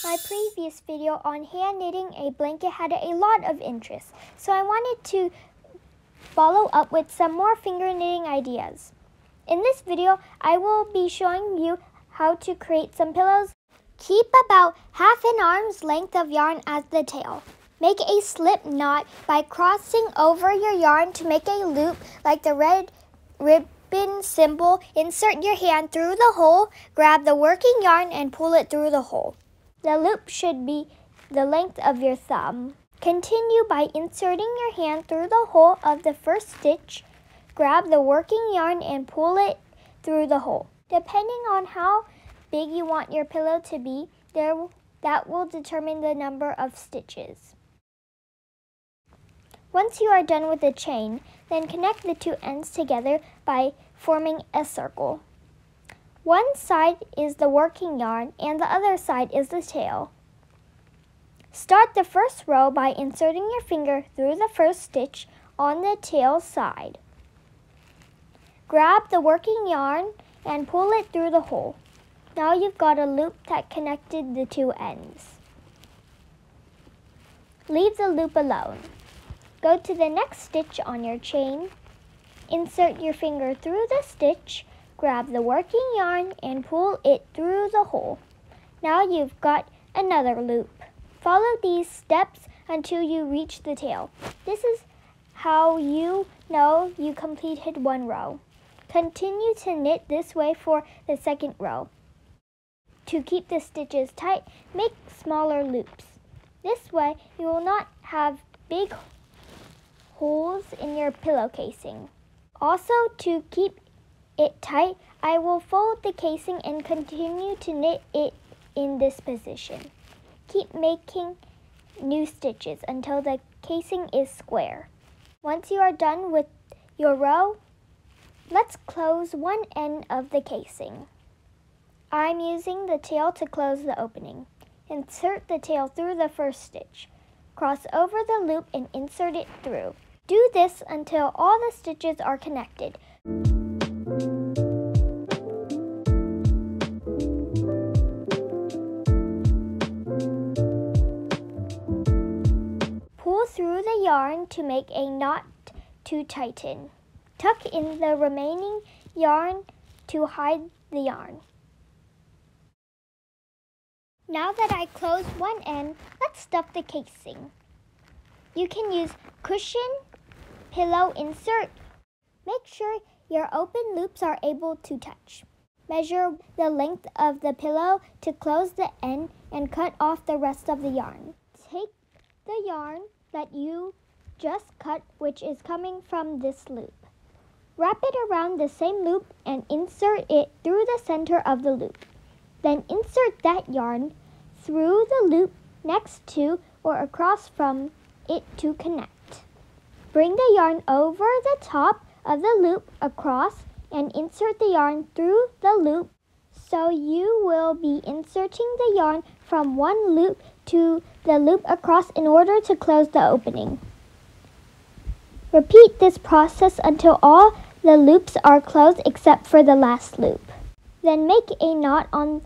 My previous video on hand knitting a blanket had a lot of interest, so I wanted to follow up with some more finger knitting ideas. In this video, I will be showing you how to create some pillows. Keep about half an arm's length of yarn as the tail. Make a slip knot by crossing over your yarn to make a loop like the red ribbon symbol. Insert your hand through the hole, grab the working yarn and pull it through the hole. The loop should be the length of your thumb. Continue by inserting your hand through the hole of the first stitch. Grab the working yarn and pull it through the hole. Depending on how big you want your pillow to be, that will determine the number of stitches. Once you are done with the chain, then connect the two ends together by forming a circle. One side is the working yarn and the other side is the tail. Start the first row by inserting your finger through the first stitch on the tail side. Grab the working yarn and pull it through the hole. Now you've got a loop that connected the two ends. Leave the loop alone. Go to the next stitch on your chain. Insert your finger through the stitch, grab the working yarn and pull it through the hole. Now you've got another loop. Follow these steps until you reach the tail. This is how you know you completed one row. Continue to knit this way for the second row. To keep the stitches tight, make smaller loops. This way you will not have big holes in your pillow casing. Also, to keep it tight, I will fold the casing and continue to knit it in this position. Keep making new stitches until the casing is square. Once you are done with your row, let's close one end of the casing. I'm using the tail to close the opening. Insert the tail through the first stitch. Cross over the loop and insert it through. Do this until all the stitches are connected. Pull through the yarn to make a knot to tighten. Tuck in the remaining yarn to hide the yarn. Now that I closed one end, let's stuff the casing. You can use cushion, pillow insert. Make sure your open loops are able to touch. Measure the length of the pillow to close the end and cut off the rest of the yarn. Take the yarn that you just cut, which is coming from this loop. Wrap it around the same loop and insert it through the center of the loop. Then insert that yarn through the loop next to or across from it to connect. Bring the yarn over the top of the loop across and insert the yarn through the loop, so you will be inserting the yarn from one loop to the loop across in order to close the opening. Repeat this process until all the loops are closed except for the last loop. Then make a knot on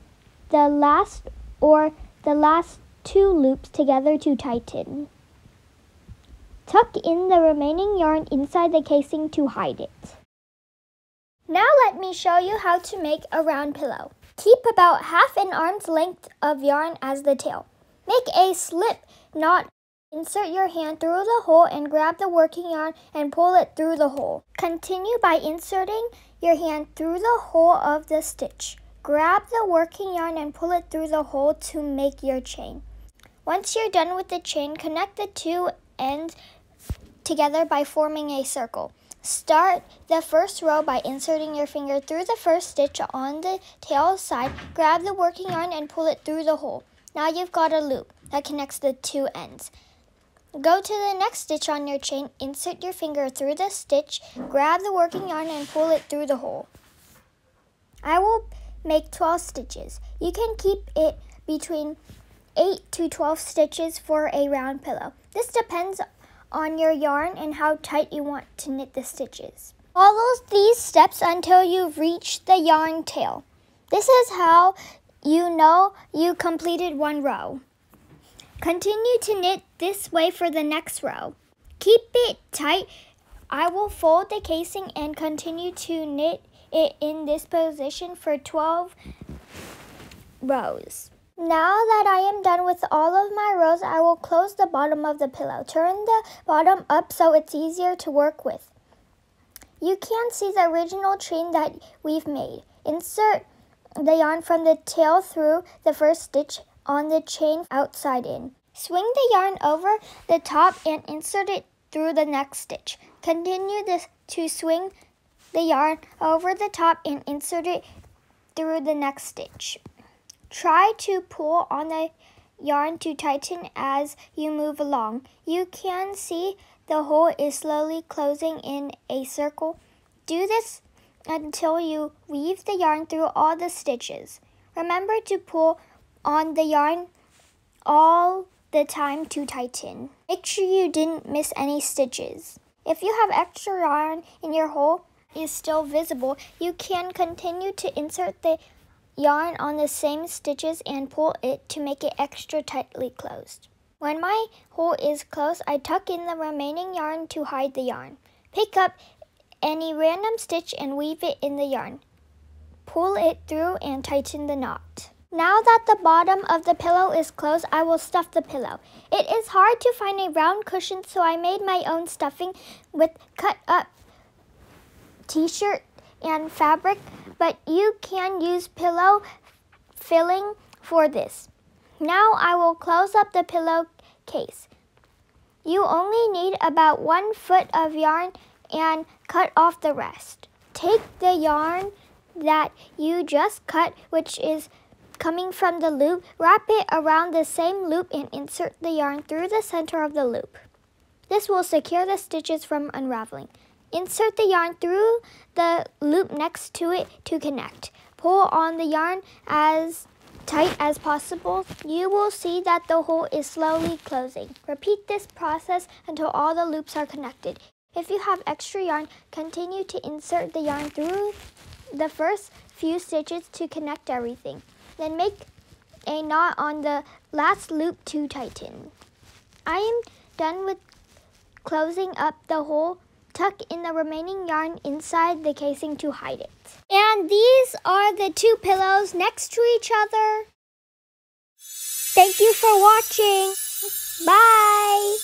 the last or the last two loops together to tighten. Tuck in the remaining yarn inside the casing to hide it. Now let me show you how to make a round pillow. Keep about half an arm's length of yarn as the tail. Make a slip knot. Insert your hand through the hole and grab the working yarn and pull it through the hole. Continue by inserting your hand through the hole of the stitch. Grab the working yarn and pull it through the hole to make your chain. Once you're done with the chain, connect the two ends together by forming a circle. Start the first row by inserting your finger through the first stitch on the tail side. Grab the working yarn and pull it through the hole. Now you've got a loop that connects the two ends. Go to the next stitch on your chain, insert your finger through the stitch, grab the working yarn and pull it through the hole. I will make 12 stitches. You can keep it between 8 to 12 stitches for a round pillow. This depends on your yarn and how tight you want to knit the stitches. Follow these steps until you've reached the yarn tail. This is how you know you completed one row. Continue to knit this way for the next row. Keep it tight. I will fold the casing and continue to knit it in this position for 12 rows. Now that I am done with all of my rows, I will close the bottom of the pillow. Turn the bottom up so it's easier to work with. You can see the original chain that we've made. Insert the yarn from the tail through the first stitch on the chain outside in. Swing the yarn over the top and insert it through the next stitch. Continue to swing the yarn over the top and insert it through the next stitch. Try to pull on the yarn to tighten as you move along. You can see the hole is slowly closing in a circle. Do this until you weave the yarn through all the stitches. Remember to pull on the yarn all the time to tighten. Make sure you didn't miss any stitches. If you have extra yarn and your hole is still visible, you can continue to insert the yarn on the same stitches and pull it to make it extra tightly closed. When my hole is closed, I tuck in the remaining yarn to hide the yarn. Pick up any random stitch and weave it in the yarn. Pull it through and tighten the knot. Now that the bottom of the pillow is closed, I will stuff the pillow. It is hard to find a round cushion, so I made my own stuffing with cut up t-shirt and fabric, but you can use pillow filling for this. Now I will close up the pillowcase. You only need about 1 foot of yarn and cut off the rest. Take the yarn that you just cut, which is coming from the loop, wrap it around the same loop and insert the yarn through the center of the loop. This will secure the stitches from unraveling. Insert the yarn through the loop next to it to connect. Pull on the yarn as tight as possible. You will see that the hole is slowly closing. Repeat this process until all the loops are connected. If you have extra yarn, continue to insert the yarn through the first few stitches to connect everything. Then make a knot on the last loop to tighten. I am done with closing up the hole. Tuck in the remaining yarn inside the casing to hide it. And these are the 2 pillows next to each other. Thank you for watching. Bye!